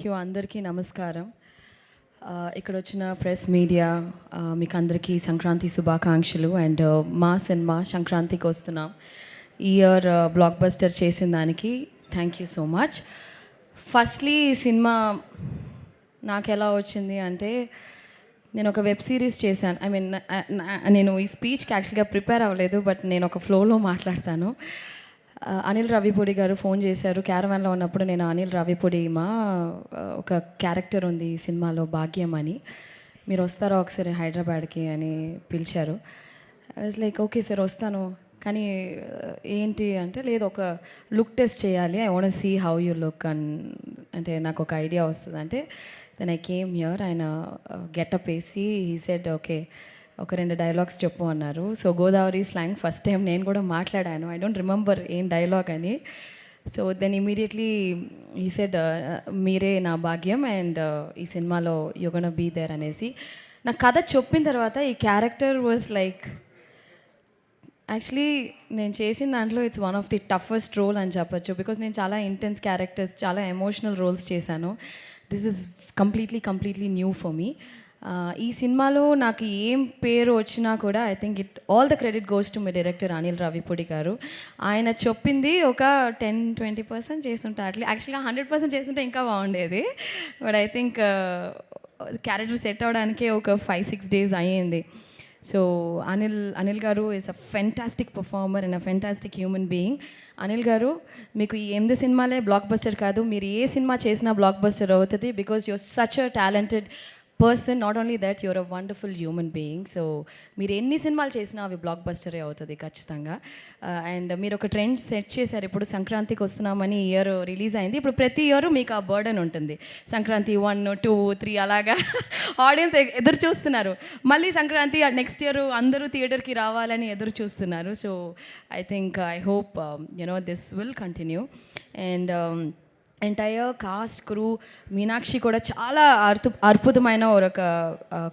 You. అందరికీ నమస్కారం. ఇక్కడ వచ్చిన ప్రెస్ మీడియా మీకు అందరికీ సంక్రాంతి శుభాకాంక్షలు. అండ్ మా సినిమా సంక్రాంతికి వస్తున్నాం. ఈ ఇయర్ బ్లాక్ బస్టర్ చేసిన దానికి thank you so much. Firstly ఈ సినిమా నాకు ఎలా వచ్చింది అంటే, నేను ఒక వెబ్ సిరీస్ చేశాను. ఐ మీన్ నేను ఈ స్పీచ్కి యాక్చువల్గా ప్రిపేర్ అవ్వలేదు, బట్ నేను ఒక ఫ్లోలో మాట్లాడతాను. అనిల్ రావిపూడి గారు ఫోన్ చేశారు. క్యారవాన్లో ఉన్నప్పుడు నేను అనిల్ రావిపూడి ఒక క్యారెక్టర్ ఉంది ఈ సినిమాలో, భాగ్యం అని, మీరు వస్తారా ఒకసారి హైదరాబాద్కి అని పిలిచారు. I was like okay sir వస్తాను, కానీ ఏంటి అంటే లేదు, ఒక లుక్ టెస్ట్ చేయాలి, I want see how you look అంటే నాకు ఒక ఐడియా వస్తుంది అంటే. Then I came here. ఆయన గెటప్ వేసి హీ సెడ్ ఓకే ఒక 2 డైలాగ్స్ చెప్పు అన్నారు. So Godavari slang first time నేను కూడా మాట్లాడాను. ఐ డోంట్ రిమెంబర్ ఏం డైలాగ్ అని. So then immediately he said మీరే నా భాగ్యం అండ్ ఈ సినిమాలో యూ గోనా బీ దేర్ అనేసి నాకు కథ చెప్పిన తర్వాత ఈ క్యారెక్టర్ వాజ్ లైక్, యాక్చువల్లీ నేను చేసిన దాంట్లో it's one of the toughest role అని చెప్పొచ్చు. బికాస్ నేను చాలా ఇంటెన్స్ క్యారెక్టర్స్, చాలా ఎమోషనల్ రోల్స్ చేశాను. This is completely new for me. ఈ సినిమాలో నాకు ఏం పేరు వచ్చినా కూడా I think all the credit goes to my director Anil Ravipudi garu. ఆయన చెప్పింది ఒక 10-20% చేస్తుంటే, యాక్చువల్గా 100% చేస్తుంటే ఇంకా బాగుండేది. But I think character set అవ్వడానికే ఒక 5-6 days అయ్యింది. So Anil garu is a fantastic performer and a fantastic human being. Anil garu, మీకు ఈ 8 సినిమాలే బ్లాక్ బస్టర్ కాదు, మీరు ఏ సినిమా చేసినా బ్లాక్ బస్టర్ అవుతుంది. Because you're such a talented person. Not only that, you're a wonderful human being. So మీరు ఎన్ని సినిమాలు చేసినా అవి బ్లాక్ బస్టరే అవుతుంది ఖచ్చితంగా. అండ్ మీరు ఒక ట్రెండ్ సెట్ చేశారు. ఇప్పుడు సంక్రాంతికి వస్తున్నామని ఇయర్ రిలీజ్ అయింది. ఇప్పుడు ప్రతి ఇయర్ మీకు ఆ బర్డన్ ఉంటుంది. సంక్రాంతి 1, 2, 3 అలాగా ఆడియన్స్ ఎదురు చూస్తున్నారు. మళ్ళీ సంక్రాంతి నెక్స్ట్ ఇయర్ అందరూ థియేటర్కి రావాలని ఎదురు చూస్తున్నారు. So I think I hope this will continue. And entire cast crew, Meenakshi కూడా చాలా అద్భుతమైన ఒక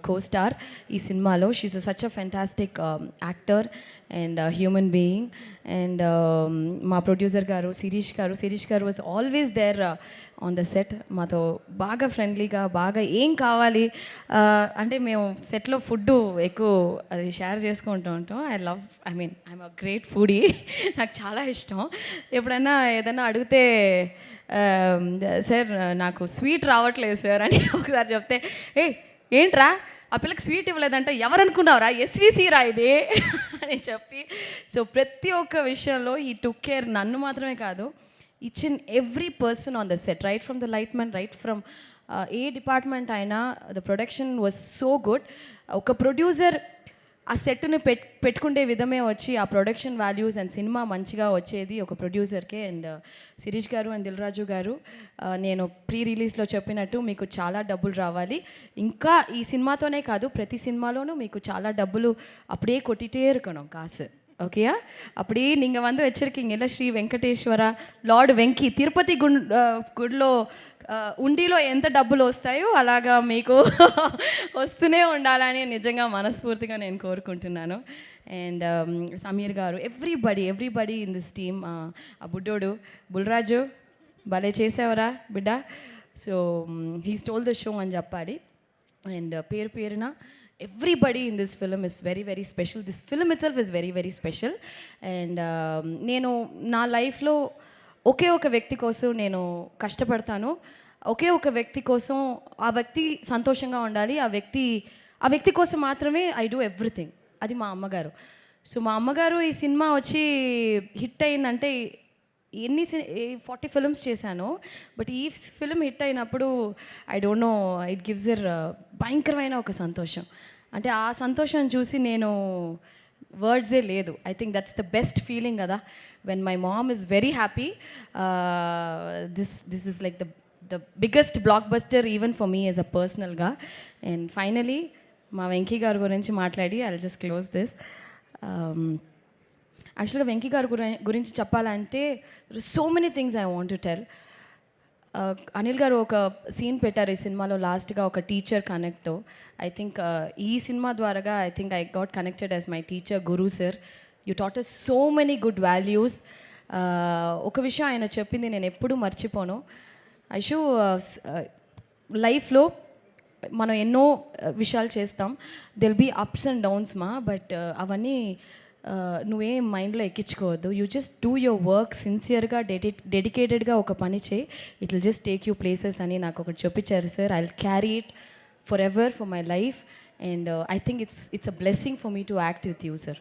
కో-స్టార్ ఈ సినిమాలో. She's such a fantastic actor and human being. And మా producer garu Shirish garu was always there on the set. మాతో బాగా ఫ్రెండ్లీగా, బాగా ఏం కావాలి అంటే మేము సెట్లో ఫుడ్ ఎక్కువ అది షేర్ చేసుకుంటూ ఉంటాం. I'm a great foodie. నాకు చాలా ఇష్టం. ఎప్పుడైనా ఏదైనా అడిగితే సార్ నాకు స్వీట్ రావట్లేదు సార్ అని ఒకసారి చెప్తే, ఏంట్రా ఆ పిల్లకి స్వీట్ ఇవ్వలేదంటే ఎవరనుకున్నావురా, ఎస్విసి రా ఇది అని చెప్పి. సో ప్రతి ఒక్క విషయంలో ఈ టుక్ కేర్, నన్ను మాత్రమే కాదు, each and every person on the set, right from the light man, right from ఏ డిపార్ట్మెంట్ అయినా. The production was so good. ఒక ప్రొడ్యూసర్ ఆ సెట్ను పెట్టుకుండే విధమే వచ్చి ఆ ప్రొడక్షన్ వాల్యూస్ అండ్ సినిమా మంచిగా వచ్చేది ఒక ప్రొడ్యూసర్కే. అండ్ శిరీష్ గారు అండ్ దిల్ రాజు గారు, నేను ప్రీ రిలీజ్లో చెప్పినట్టు మీకు చాలా డబ్బులు రావాలి. ఇంకా ఈ సినిమాతోనే కాదు, ప్రతి సినిమాలోనూ మీకు చాలా డబ్బులు அப்படியே கொட்டிகிட்டே இருக்கணும் காசு. ஓகேயா? அப்படியே நீங்கள் வந்து வச்சுருக்கீங்க இல்லை, ஸ்ரீ வெங்கடேஸ்வரா లార్డ్ వెంకీ తిరుపతి గుడిలో ఉండిలో ఎంత డబ్బులు వస్తాయో అలాగా మీకు వస్తూనే ఉండాలని నిజంగా మనస్ఫూర్తిగా నేను కోరుకుంటున్నాను. అండ్ సమీర్ గారు, ఎవ్రీబడి ఇన్ దిస్ టీమ్, ఆ బుడ్డోడు బుల్రాజు భలే చేసావరా బిడ్డ. So he stole the show అని చెప్పాలి. అండ్ పేరున everybody in this film is very special. This film itself is very special. And నేను నా లైఫ్లో ఒకే ఒక వ్యక్తి కోసం నేను కష్టపడతాను. ఒకే ఒక వ్యక్తి కోసం, ఆ వ్యక్తి సంతోషంగా ఉండాలి, ఆ వ్యక్తి కోసం మాత్రమే ఐ డూ ఎవ్రీథింగ్. అది మా అమ్మగారు. సో మా అమ్మగారు ఈ సినిమా వచ్చి హిట్ అయిందంటే, 40 ఫిల్మ్స్ చేశాను, బట్ ఈ ఫిల్మ్ హిట్ అయినప్పుడు I don't know, it gives er భయంకరమైన ఒక సంతోషం. అంటే ఆ సంతోషం చూసి నేను వర్డ్సే లేదు. I think that's the best feeling కదా, when my mom is very happy. This is like the biggest blockbuster even for me as a పర్సనల్గా. అండ్ ఫైనలీ మా వెంకీ గారి గురించి మాట్లాడి ఐ జస్ట్ క్లోజ్ దిస్. యాక్చువల్గా వెంకీ గారి గురించి చెప్పాలంటే so many things I want to tell. Anil garu ఒక సీన్ పెట్టారు ఈ సినిమాలో లాస్ట్గా, ఒక టీచర్ కనెక్ట్తో. ఐ థింక్ ఈ సినిమా ద్వారాగా I got connected as my teacher Guru sir. You taught us so many good values. ఒక విషయం ఆయన చెప్పింది నేను ఎప్పుడూ మర్చిపోను. ఐషు లైఫ్లో మనం ఎన్నో విషయాలు చేస్తాం, they'll be ups and downs మా, బట్ అవన్నీ నువ్వేం మైండ్లో ఎక్కించుకోవద్దు. You just do your work సిన్సియర్గా డెడికేటెడ్గా ఒక పని చేయి, it will just take you places అని నాకు ఒకటి చూపించారు sir. I will carry it for ever for my life and I think it's a blessing for me to act with you sir.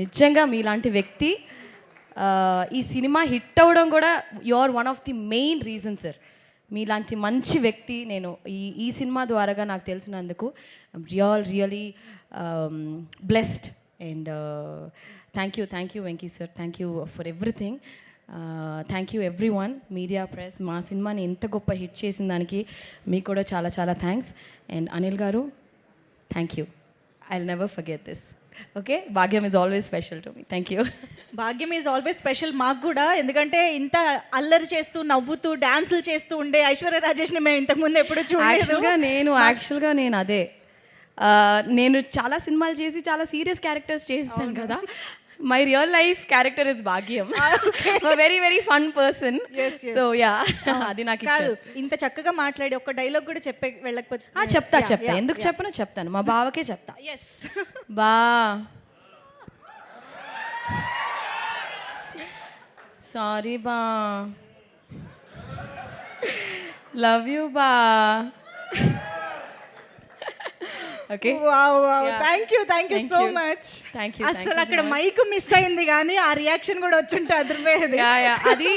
నిజంగా మీలాంటి వ్యక్తి ఈ సినిమా హిట్ అవ్వడం కూడా you are one of the main reason sir. మీలాంటి మంచి వ్యక్తి నేను ఈ సినిమా ద్వారాగా నాకు తెలిసినందుకు really blessed and thank you Venky sir, thank you for everything. Thank you everyone, media press, మా సినిమాని ఇంత గొప్ప హిట్ చేసిన దానికి మీకు కూడా చాలా చాలా thanks. And Anil garu, thank you, I will never forget this. Okay, Bhagyam is always special to me. Thank you. Bhagyam is always special మాకు కూడా, ఎందుకంటే ఇంత అల్లరి చేస్తూ నవ్వుతూ డాన్సులు చేస్తూ ఉండే ఐశ్వర్య రాజేష్ని మేము ఇంతకుముందు ఎప్పుడు చూడలేదు. యాక్చువల్గా నేను అదే నేను చాలా సినిమాలు చేసి చాలా సీరియస్ క్యారెక్టర్స్ చేస్తాను కదా. My real life character is Bhagyam, very very fun person. So yeah, అది నాకు కాదు, ఇంత చక్కగా మాట్లాడి ఒక డైలాగ్ కూడా చెప్పే వెళ్ళకపోతే చెప్తా ఎందుకు చెప్పనో చెప్తాను, మా బావకే చెప్తా. బా సారీ బా, లవ్ యూ బా. Okay, thank you so much. అసలు అక్కడ మైక్ మిస్ అయింది కానీ ఆ రియాక్షన్ కూడా వచ్చుంటే అదిరిపోయేది. అది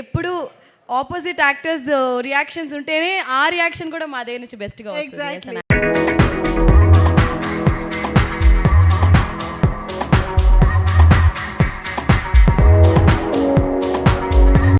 ఎప్పుడు ఆపోజిట్ యాక్టర్స్ రియాక్షన్స్ ఉంటేనే ఆ రియాక్షన్ కూడా మా దగ్గర నుంచి బెస్ట్గా వస్తుంది.